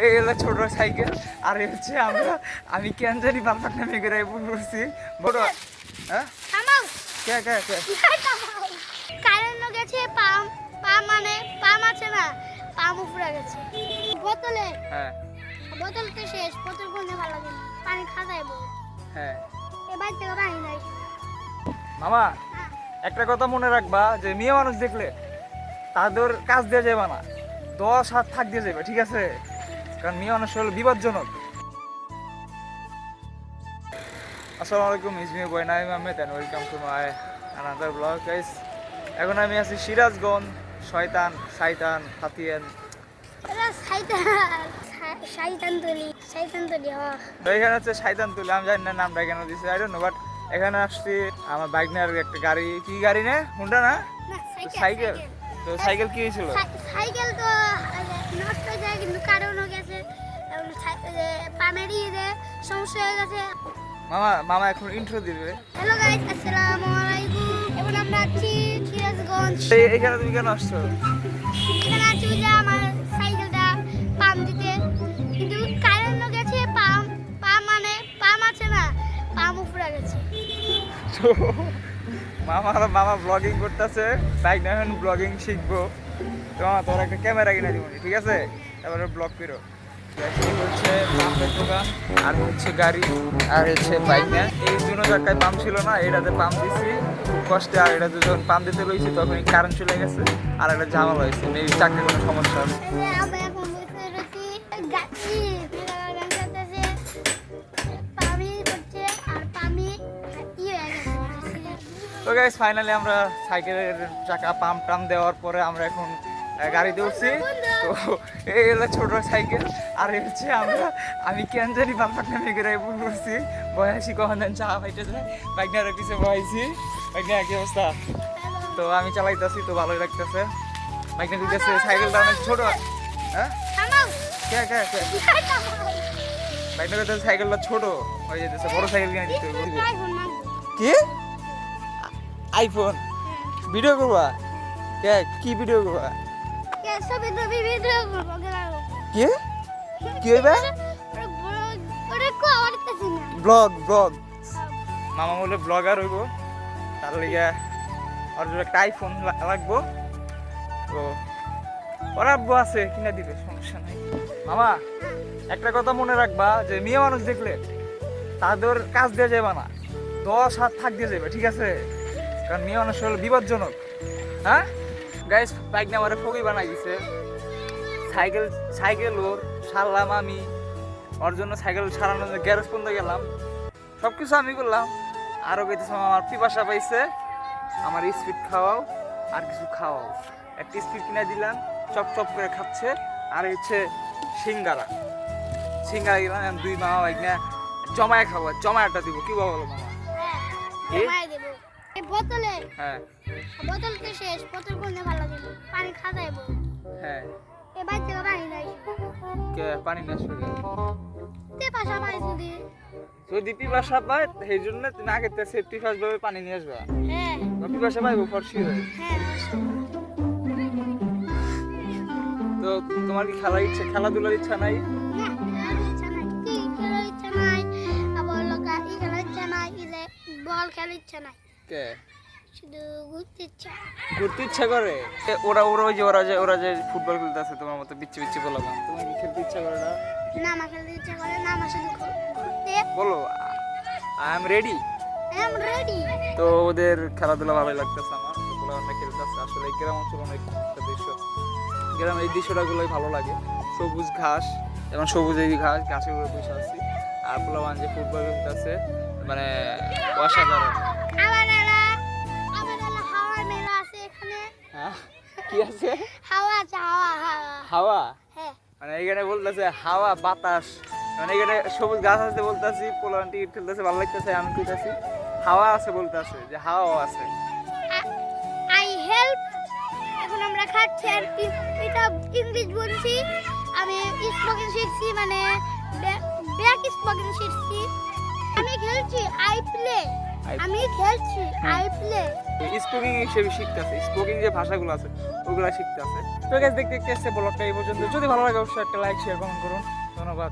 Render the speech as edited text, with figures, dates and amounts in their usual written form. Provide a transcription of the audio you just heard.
এই হলো ছোট সাইকেল, আর হচ্ছে আমি কেন জানি বারবার নামে করে পড়ছি বড়। হ্যাঁ কে কে কে কারেন্ট গেছে পাম পাম মানে পাম আছে না, পাম উপরে গেছে বোতলে। হ্যাঁ বোতল তো শেষ, বোতল কোনে ভালো লাগে না, পানি খাওয়াইবো। হ্যাঁ এবার থেকে পানি নাই। মামা একটা কথা মনে রাখবা যে মেয়ে মানুষ দেখলে তাদের কাজ দিয়ে যাবে না, 10 হাত থাক দিয়ে যাবে, ঠিক আছে? কারণ মেয়ে মানুষ হলো বিপজ্জনক। আসসালামু আলাইকুম, is me boy Naim Ahmed and welcome to my another blog guys. এখন আমি আছি সিরাজগঞ্জ, শয়তান হাতিয়ান। এটা শয়তানতলি হ। তো এখানে হচ্ছে শয়তানতলি, আমি জানি না নামটা কেন দিছে, আই ডোন্ট নো, বাট এখানে আসছি আমার বাইক নিয়ে। আর একটা গাড়ি, কি গাড়ি নে হুন্ডা না সাইকেল। তো সাইকেল কি হয়েছিল? সাইকেল তো নষ্ট হয়ে যায়, কিন্তু কারণও গেছে পামেরই সমস্যা হয়ে গেছে। মামা এখন ইন্ট্রো দিবে। হ্যালো গাইস, আসসালামু আলাইকুম। এখন আমরা আছি সিরাজগঞ্জ। এখানে তুমি কেন আসছো? এখানে আছি যে আমার সাইকেলটা পাম দিতে, কিন্তু কারণ গেছে পাম মানে পাম আছে না, পাম উপরে গেছে। মামা ব্লগিং করতেছে, বাইক না এখন ব্লগিং শিখবো। তো তোর একটা ক্যামেরা কিনে দিব, ঠিক আছে? তারপরে ব্লগ করো। হচ্ছে পাম্পের দোকান, আর হচ্ছে গাড়ি, আর হচ্ছে বাইক না। এই দুটো জায়গায় পাম্প ছিল না, এটাতে পাম্প দিছি খুব কষ্টে। আর এটা যখন পাম্প দিতে লইছি তখন কারেন্ট চলে গেছে, আর একটা ঝামেলা হয়েছে, মেবি চাকরি কোনো সমস্যা আছে। আমি এখন বসে রয়েছি গাড়ি গাড়ি পামি করছে, আর পামি হয়ে গেছে। তো গাইস ফাইনালি আমরা সাইকেলের চাকা পাম্প টাম দেওয়ার পরে আমরা এখন গাড়িতে উঠছি। তো এই হলো ছোট সাইকেল, আর হচ্ছে আমি কেন জানি বারবার নামে করে পড়ছি, বয়াসি কখন দেন চা ফাইটে যায়, বাইক নিয়ে পিছিয়ে বয়াইছি। বাইক নিয়ে একই অবস্থা। তো আমি চালাইতেছি, তো ভালোই লাগতেছে। বাইক নিয়ে দিতেছে, সাইকেলটা অনেক ছোট। হ্যাঁ কে কে কে বাইক নিয়ে দিতেছে, সাইকেলটা ছোট হয়ে যেতেছে, বড় সাইকেল কিনে দিতে হবে। কি আইফোন ভিডিও করবা? কে কি ভিডিও করবা? কি কি হইবে? ব্লগ মামা বলে ব্লগার হইব, তার লিগে ওর জন্য একটা আইফোন লাগবো। তো ওর আব্বু আছে, কিনে দিবে, সমস্যা নাই। মামা একটা কথা মনে রাখবা যে মেয়ে মানুষ দেখলে তাদের কাজ দিয়ে যাবে না, 10 হাত থাক দিয়ে যাবে, ঠিক আছে? কারণ মেয়ে মানুষ হলো বিপজ্জনক। হ্যাঁ গাইস, বাইক নিয়ে আমার ফকি বানাই দিছে। সাইকেল ওর সারলাম আমি, ওর জন্য সাইকেল সারানোর গ্যারেজ পর্যন্ত গেলাম, সব কিছু আমি করলাম। আরও গেতেছে আমার পিপাসা পাইছে, আমার স্পিড খাওয়াও, আর কিছু খাওয়াও। একটা স্পিড কিনে দিলাম, চপ চপ করে খাচ্ছে। আর হচ্ছে সিঙ্গারা গেলাম, দুই মামা বাইক নিয়ে জমায় খাবো, জমায়াটা দিব, কি বলো মামা? বোতলে হ্যাঁ বোতল তো শেষ, বোতল কোনে ভালো লাগে না, পানি খাওয়াইবো। হ্যাঁ এবার থেকে পানি নাই। কে পানি না আসবে? পিপাসা পাই যদি পিপাসা পায় সেই জন্য তুমি আগে সেফটি ফার্স্ট ভাবে পানি নিয়ে আসবা। হ্যাঁ পিপাসা পাইবো ফরসি হয়ে। হ্যাঁ। তো তোমার কি খেলাধুলার ইচ্ছা নাই? না, খেলার ইচ্ছা নাই, আবার খেলার ইচ্ছা নাই, বল খেলার ইচ্ছা নাই। কে শুধু ঘুরতে ইচ্ছা করে? ওরা যে ফুটবল খেলতেছে তোমার মতো বিচ্ছি বলো না, তোমার কি খেলতে ইচ্ছা করে না? না, আমার খেলতে ইচ্ছা করে না, আমার শুধু ঘুরতে। বলো আই এম রেডি। তো ওদের খেলাধুলা ভালোই লাগতেছে আমার, ওগুলো অনেক খেলতেছে। আসলে গ্রাম অঞ্চল অনেক একটা দৃশ্য, গ্রামের এই দৃশ্যটাগুলোই ভালো লাগে। সবুজ ঘাস, যেমন সবুজ এই ঘাসের উপরে বসে আছি, আর পোলাবান যে ফুটবল খেলতেছে, মানে অসাধারণ। কি আছে? হাওয়া হ্যাঁ। মানে এখানে বলতেছে হাওয়া বাতাস, মানে এখানে সবুজ গাছ আছে বলতেছি, পোলান টিকিট খেলতেছে, ভালো লাগতেছে। আমি কইতাছি হাওয়া আছে, বলতেছে যে হাওয়া আছে। I help. এখন আমরা খাচ্ছি, আর এটা ইংলিশ বলছি। আমি স্পোকেন শিখছি, মানে ব্যাক স্পোকেন শিখছি। আমি খেলছি, আই প্লে। আমি খেলছি আই প্লে। স্পোকিং হিসেবে শিখতেছে, স্পোকিং যে ভাষাগুলো আছে ওগুলা শিখতেছে। তো গাইস দেখতে দেখতে এসে ব্লগটা এই পর্যন্ত। যদি ভালো লাগে অবশ্যই একটা লাইক শেয়ার কমেন্ট করুন। ধন্যবাদ।